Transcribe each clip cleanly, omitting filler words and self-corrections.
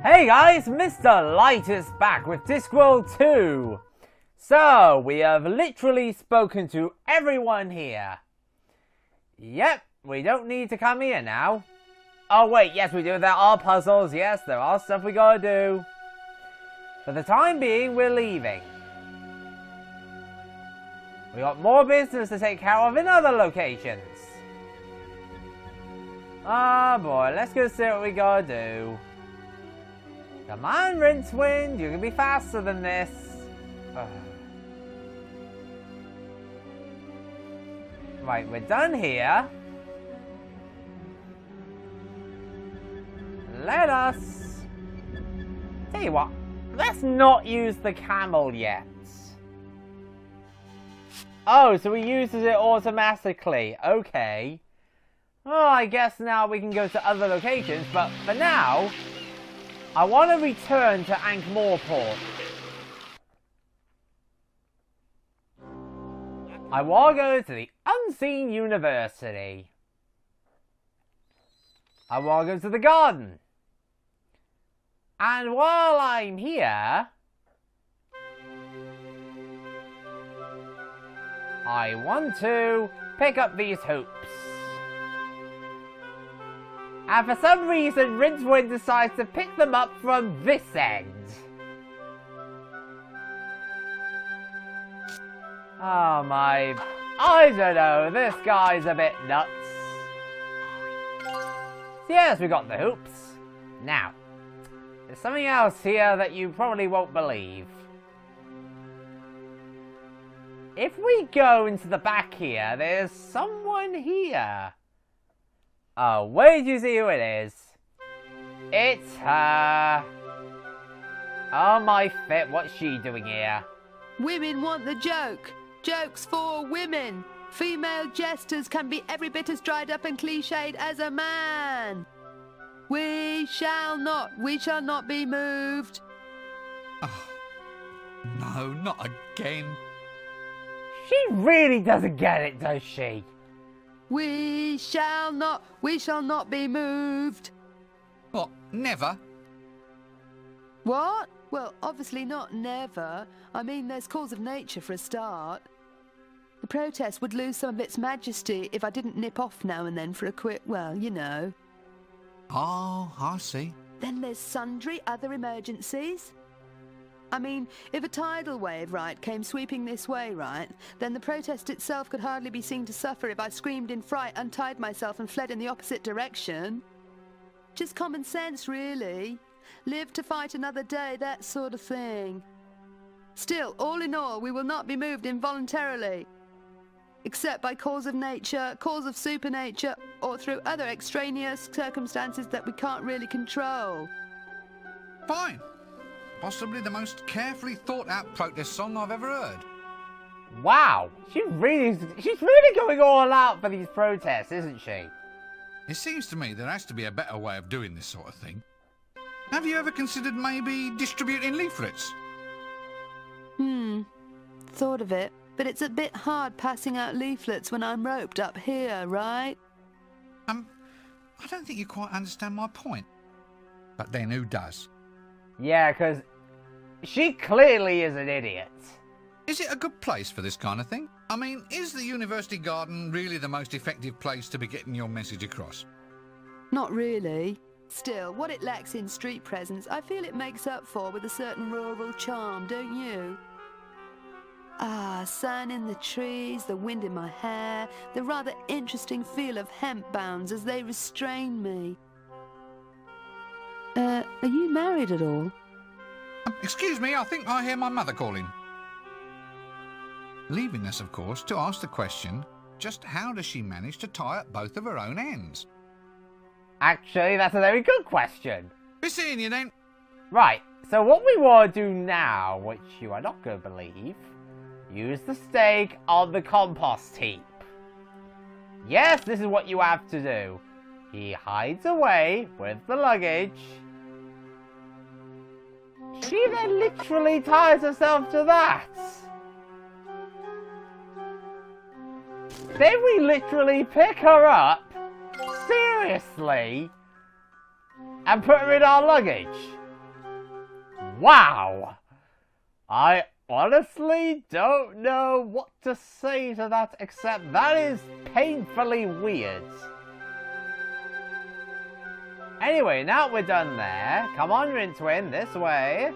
Hey guys, Mr. Light is back with Discworld 2. So, we have literally spoken to everyone here. Yep, we don't need to come here now. Oh wait, yes we do, there are puzzles, yes, there are stuff we gotta do. For the time being, we're leaving. We got more business to take care of in other locations. Ah boy, let's go see what we gotta do. Come on, Rincewind, you can be faster than this. Ugh. Right, we're done here. Let us... Tell you what, let's not use the camel yet. Oh, so he uses it automatically. Okay. Oh, I guess now we can go to other locations, but for now... I want to return to Ankh-Morport. I want to go to the Unseen University. I want to go to the garden. And while I'm here, I want to pick up these hoops. And for some reason, Rincewind decides to pick them up from this end. Oh my... I don't know, this guy's a bit nuts. Yes, we got the hoops. Now, there's something else here that you probably won't believe. If we go into the back here, there's someone here. Oh, wait till you see who it is. It's her. Oh my fit, what's she doing here? Women want the joke. Jokes for women. Female jesters can be every bit as dried up and cliched as a man. We shall not be moved. Oh, no, not again. She really doesn't get it, does she? We shall not be moved. What, never? What? Well, obviously not never. I mean, there's cause of nature for a start. The protest would lose some of its majesty if I didn't nip off now and then for a quick, well, you know. Oh, I see. Then there's sundry other emergencies. I mean, if a tidal wave, right, came sweeping this way, right, then the protest itself could hardly be seen to suffer if I screamed in fright, untied myself and fled in the opposite direction. Just common sense, really. Live to fight another day, that sort of thing. Still, all in all, we will not be moved involuntarily. Except by cause of nature, cause of supernature, or through other extraneous circumstances that we can't really control. Fine. Possibly the most carefully thought out protest song I've ever heard. Wow, she's really going all out for these protests, isn't she? It seems to me there has to be a better way of doing this sort of thing. Have you ever considered maybe distributing leaflets? Thought of it, but it's a bit hard passing out leaflets when I'm roped up here, right? I don't think you quite understand my point. But then who does? Yeah, because she clearly is an idiot. Is it a good place for this kind of thing? I mean, is the university garden really the most effective place to be getting your message across? Not really. Still, what it lacks in street presence, I feel it makes up for with a certain rural charm, don't you? Ah, sun in the trees, the wind in my hair, the rather interesting feel of hemp bounds as they restrain me. Are you married at all? Excuse me, I think I hear my mother calling. Leaving us, of course, to ask the question, just how does she manage to tie up both of her own ends? Actually, that's a very good question. Be seeing you then. Right, so what we want to do now, which you are not going to believe, use the stake on the compost heap. Yes, this is what you have to do. He hides away with the luggage. She then literally ties herself to that. Then we literally pick her up, seriously, and put her in our luggage. Wow! I honestly don't know what to say to that except that is painfully weird. Anyway, now we're done there. Come on, Rincewind, this way.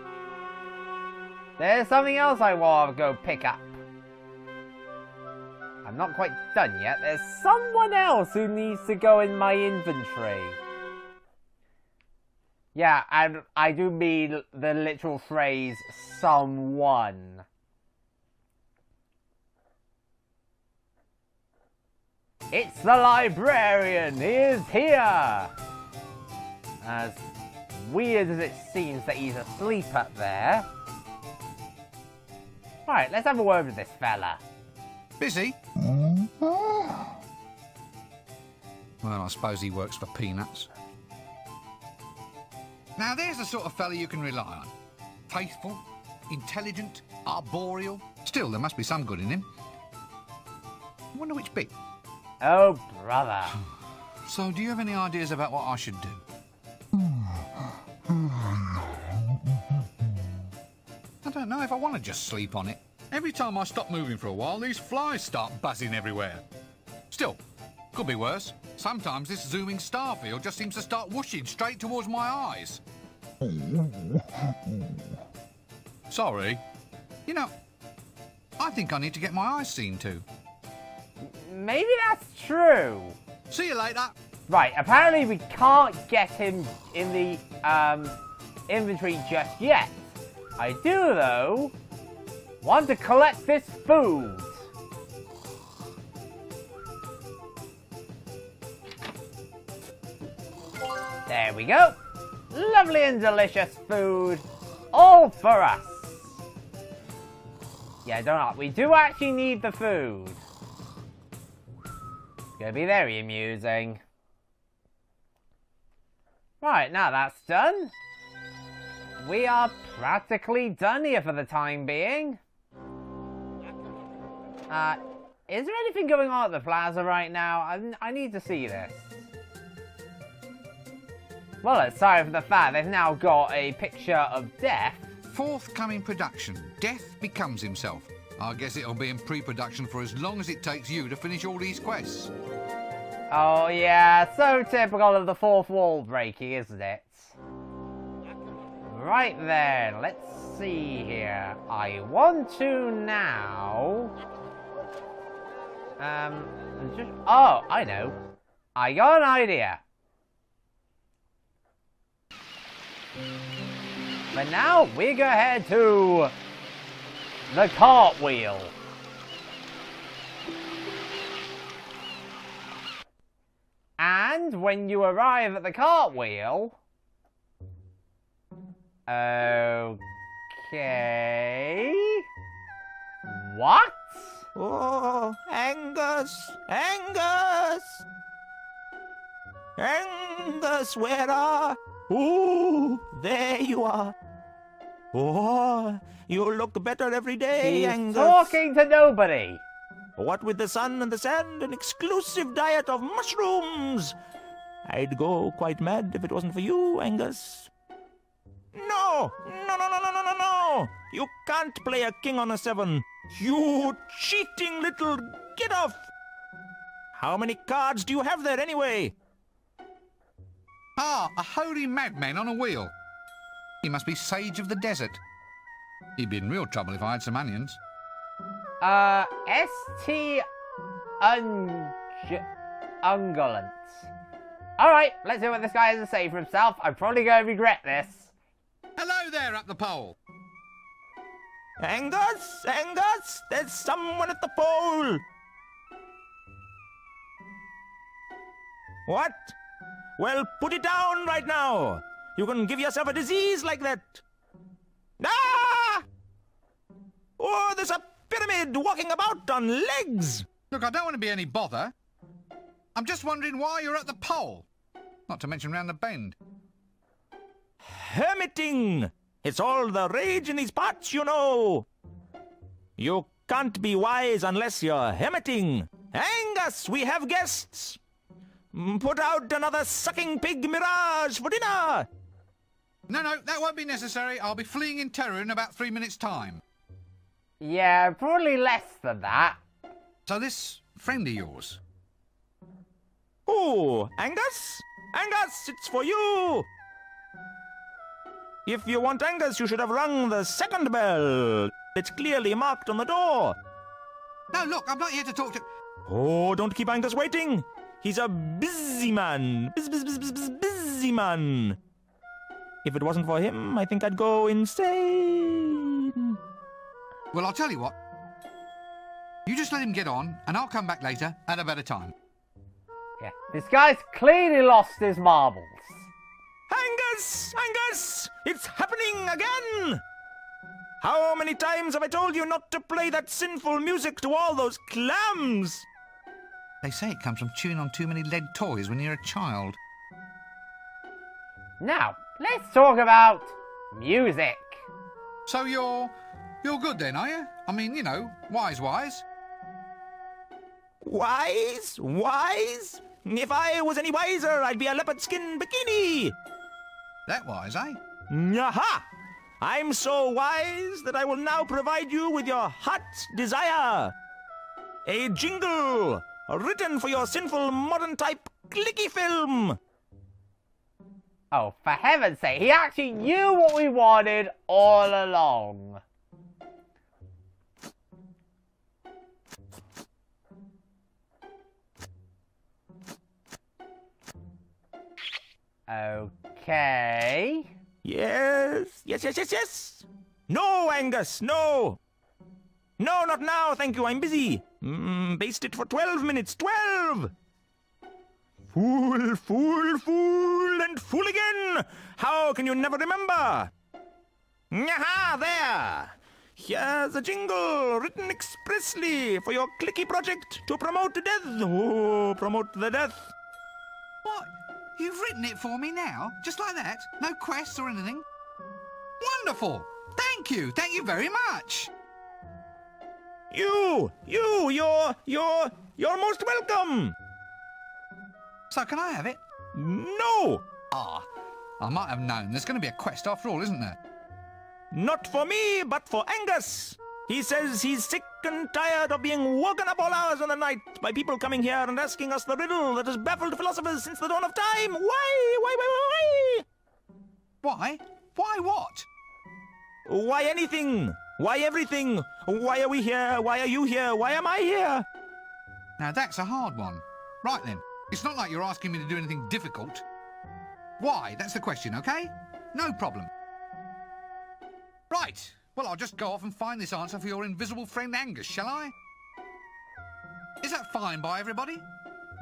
There's something else I want to go pick up. I'm not quite done yet. There's someone else who needs to go in my inventory. Yeah, and I do mean the literal phrase, someone. It's the librarian! He is here! As weird as it seems that he's asleep up there. Right, let's have a word with this fella. Busy? Well, I suppose he works for peanuts. Now, there's the sort of fella you can rely on. Faithful, intelligent, arboreal. Still, there must be some good in him. I wonder which bit. Oh, brother. So, do you have any ideas about what I should do? I don't know if I want to just sleep on it. Every time I stop moving for a while, these flies start buzzing everywhere. Still, could be worse. Sometimes this zooming star field just seems to start whooshing straight towards my eyes. Sorry. You know, I think I need to get my eyes seen to. Maybe that's true. See you later. Right, apparently we can't get him in the inventory just yet. I do, though, want to collect this food. There we go. Lovely and delicious food. All for us. Yeah, don't we do actually need the food. It's going to be very amusing. Right, now that's done. We are practically done here for the time being. Is there anything going on at the plaza right now? I need to see this. Well, aside from the fact they've now got a picture of Death. Forthcoming production. Death becomes himself. I guess it'll be in pre-production for as long as it takes you to finish all these quests. Oh yeah, so typical of the fourth wall breaking, isn't it? Right then, let's see here. I want to now... Oh, I know. I got an idea. But now we go ahead to the cartwheel. And when you arrive at the cartwheel... Okay... What? Oh, Angus! Angus! Angus, where are... Oh, there you are. Oh, you look better every day, He's Angus. talking to nobody. What with the sun and the sand, an exclusive diet of mushrooms. I'd go quite mad if it wasn't for you, Angus. No! No, no, no, no, no, no, no! You can't play a king on a 7. You cheating little... Get off! How many cards do you have there, anyway? Ah, a holy madman on a wheel. He must be Sage of the Desert. He'd be in real trouble if I had some onions. St. Ungulant. Alright, let's see what this guy has to say for himself. I'm probably going to regret this. Hello there up the pole. Angus! Angus! There's someone at the pole! What? Well, put it down right now. You can give yourself a disease like that. Ah! Oh, there's a pyramid walking about on legs. Look, I don't want to be any bother. I'm just wondering why you're at the pole. Not to mention round the bend. Hermiting. It's all the rage in these parts, you know. You can't be wise unless you're hermiting. Angus, we have guests. Put out another sucking pig mirage for dinner. No, that won't be necessary. I'll be fleeing in terror in about 3 minutes' time. Yeah, probably less than that. So this friend of yours? Oh, Angus? Angus, it's for you! If you want Angus, you should have rung the second bell. It's clearly marked on the door. No, look, I'm not here to talk to... Oh, don't keep Angus waiting. He's a busy man. Busy man. If it wasn't for him, I think I'd go insane. Well, I'll tell you what. You just let him get on, and I'll come back later at a better time. Yeah, this guy's clearly lost his marbles. Angus! Angus! It's happening again! How many times have I told you not to play that sinful music to all those clams? They say it comes from chewing on too many lead toys when you're a child. Now, let's talk about music. So you're good then, are you? I mean, you know, wise. Wise? Wise? If I was any wiser, I'd be a leopard skin bikini. That wise, eh? Aha! I'm so wise that I will now provide you with your heart's desire. A jingle written for your sinful modern type clicky film. Oh, for heaven's sake, he actually knew what we wanted all along. Okay. Yes. No, Angus, no. No, not now, thank you, I'm busy. Baste it for 12 minutes, 12! Fool, and fool again! How can you never remember? Aha, there! Here's a jingle written expressly for your clicky project to promote death. Oh, promote the death. What? You've written it for me now? Just like that? No quests or anything? Wonderful! Thank you very much! You're most welcome! So can I have it? No! Ah, I might have known. There's going to be a quest after all, isn't there? Not for me, but for Angus. He says he's sick and tired of being woken up all hours of the night by people coming here and asking us the riddle that has baffled philosophers since the dawn of time. Why? Why? Why what? Why anything? Why everything? Why are we here? Why are you here? Why am I here? Now that's a hard one. Right then, it's not like you're asking me to do anything difficult. Why? That's the question, okay? No problem. Right. Well, I'll just go off and find this answer for your invisible friend Angus, shall I? Is that fine by everybody?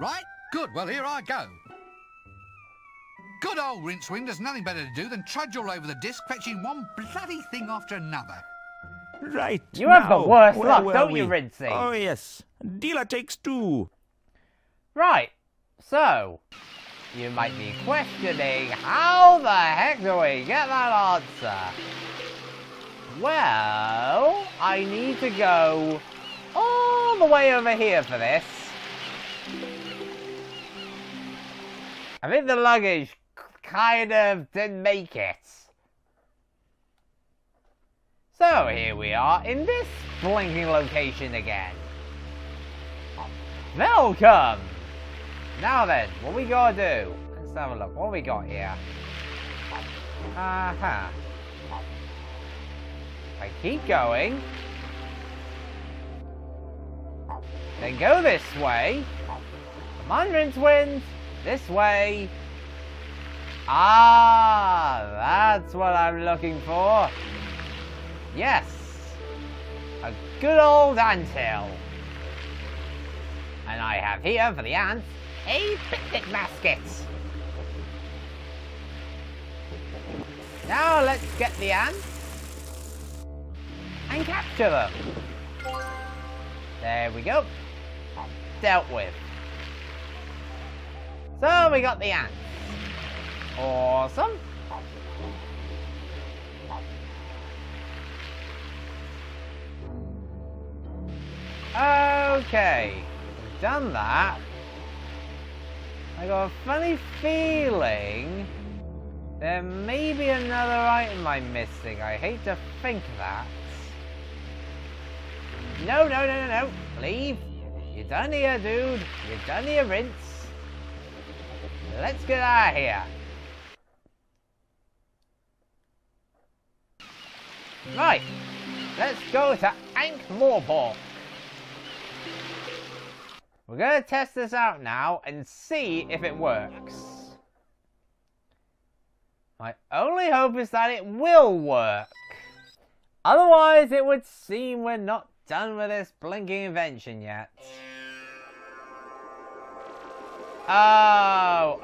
Right? Good. Well, here I go. Good old Rincewind has nothing better to do than trudge all over the disc, fetching one bloody thing after another. Right. You have the worst luck, were don't we? you, Rincey? Oh, yes. Dealer takes two. Right, so, you might be questioning, how the heck do we get that answer? Well, I need to go all the way over here for this. I think the luggage kind of didn't make it. So here we are in this blinking location again. Welcome! Now then, what we gotta do? Let's have a look. What we got here? Aha. I keep going. Then go this way. Come on, Rincewind. This way. Ah, that's what I'm looking for. Yes. A good old anthill. And I have here for the ants a picnic basket. Now let's get the ants and capture them. There we go. Dealt with. So we got the ants. Awesome. Okay. We've done that. I got a funny feeling There may be another item I'm missing. I hate to think that. No, no, no, no, no. Leave. You're done here, dude. You're done here, rinse. Let's get out of here. Right. Let's go to Ankh-Morpork. We're going to test this out now and see if it works. My only hope is that it will work. Otherwise, it would seem we're not done with this blinking invention yet. Oh.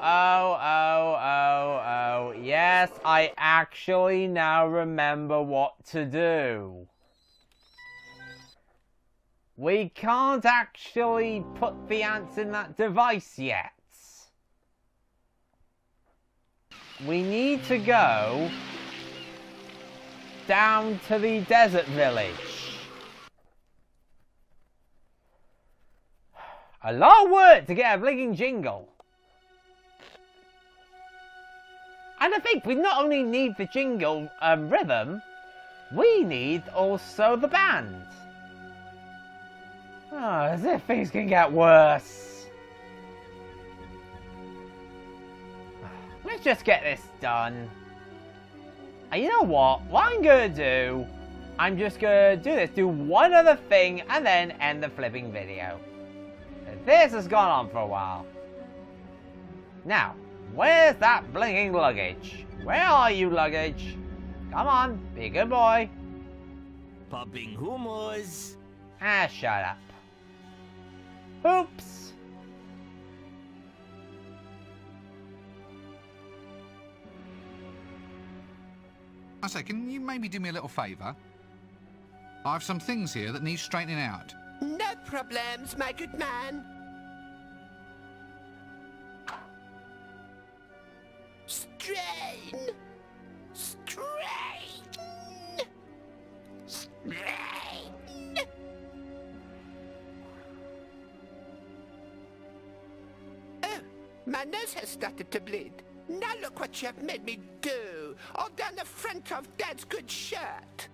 Yes, I actually now remember what to do. We can't actually put the ants in that device yet. We need to go down to the desert village. A lot of work to get a blinking jingle. And I think we not only need the jingle rhythm, we need also the band. Oh, as if things can get worse. Let's just get this done. And you know what? What I'm going to do, I'm just going to do this, do one other thing, and then end the flipping video. This has gone on for a while. Now, where's that blinking luggage? Where are you, luggage? Come on, be a good boy. Popping hummus. Ah, shut up. Oops. I say, can you maybe do me a little favour? I have some things here that need straightening out. No problems, my good man. Strain! Strain! Strain! Oh, my nose has started to bleed. Now look what you have made me do, all down the front of Dad's good shirt.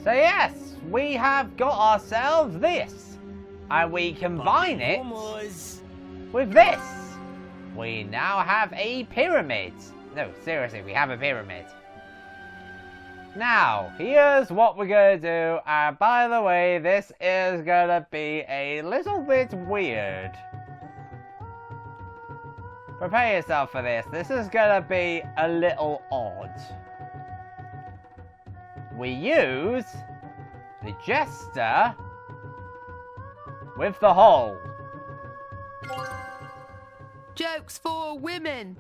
So yes, we have got ourselves this. And we combine it with this. We now have a pyramid. No, seriously, we have a pyramid. Now, here's what we're going to do. And by the way, this is going to be a little bit weird. Prepare yourself for this. This is going to be a little odd. We use the jester with the hole. Jokes for women.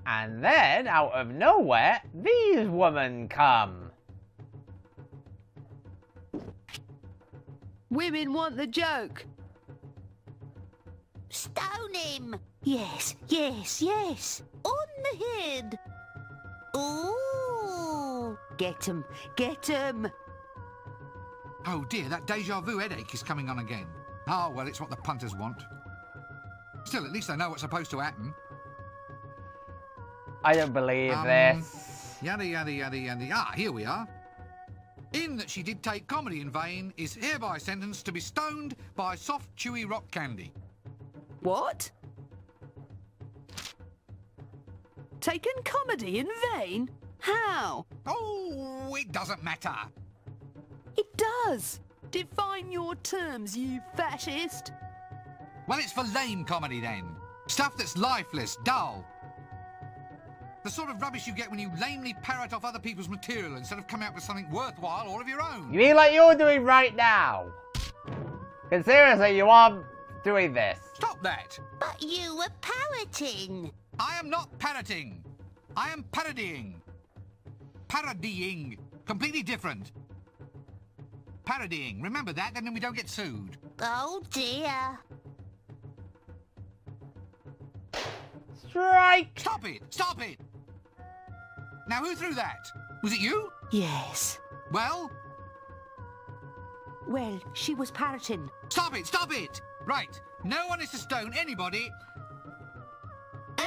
And then, out of nowhere, these women come. Women want the joke. Stone him! Yes, yes, yes! On the head! Ooh! Get 'em, get 'em. Oh dear, that deja vu headache is coming on again. Oh, well, it's what the punters want. Still, at least they know what's supposed to happen. I don't believe this. Yada, yada, yada, yada. Ah, here we are. In that she did take comedy in vain is hereby sentenced to be stoned by soft, chewy rock candy. What? Taken comedy in vain? How? Oh, it doesn't matter. It does. Define your terms, you fascist. Well, it's for lame comedy then. Stuff that's lifeless, dull. The sort of rubbish you get when you lamely parrot off other people's material instead of coming up with something worthwhile or of your own. You mean like you're doing right now? Because seriously, you are doing this. Stop that. But you were parroting. I am not parroting. I am parodying. Parodying. Completely different. Parodying. Remember that, then we don't get sued. Oh dear. Strike! Stop it! Stop it! Now, who threw that? Was it you? Yes. Well? Well, she was parroting. Stop it! Stop it! Right. No one is to stone anybody.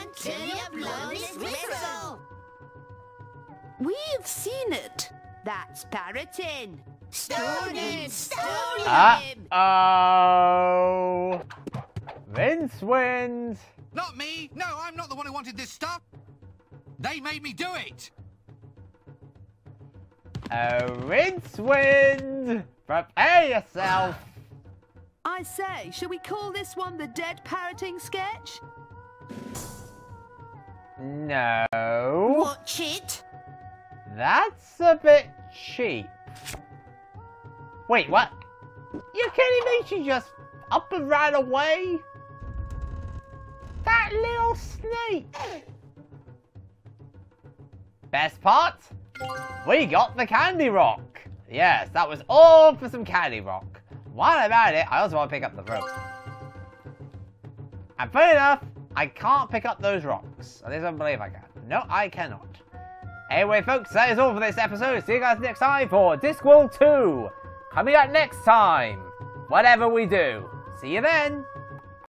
until you blow this whistle. We've seen it. That's parroting. Stone him! Stone him! Uh-oh. Vince wins. Not me! No, I'm not the one who wanted this stuff! They made me do it! Vince wins. Prepare yourself. I say, shall we call this one the dead parroting sketch? No. Watch it! That's a bit cheap. Wait, what? You kidding me? She just up and ran away? That little snake. Best part? We got the candy rock. Yes, that was all for some candy rock. While I'm at it, I also want to pick up the rope. And funny enough, I can't pick up those rocks. At least I don't believe I can. No, I cannot. Anyway, folks, that is all for this episode. See you guys next time for Discworld 2. Coming out next time. Whatever we do. See you then.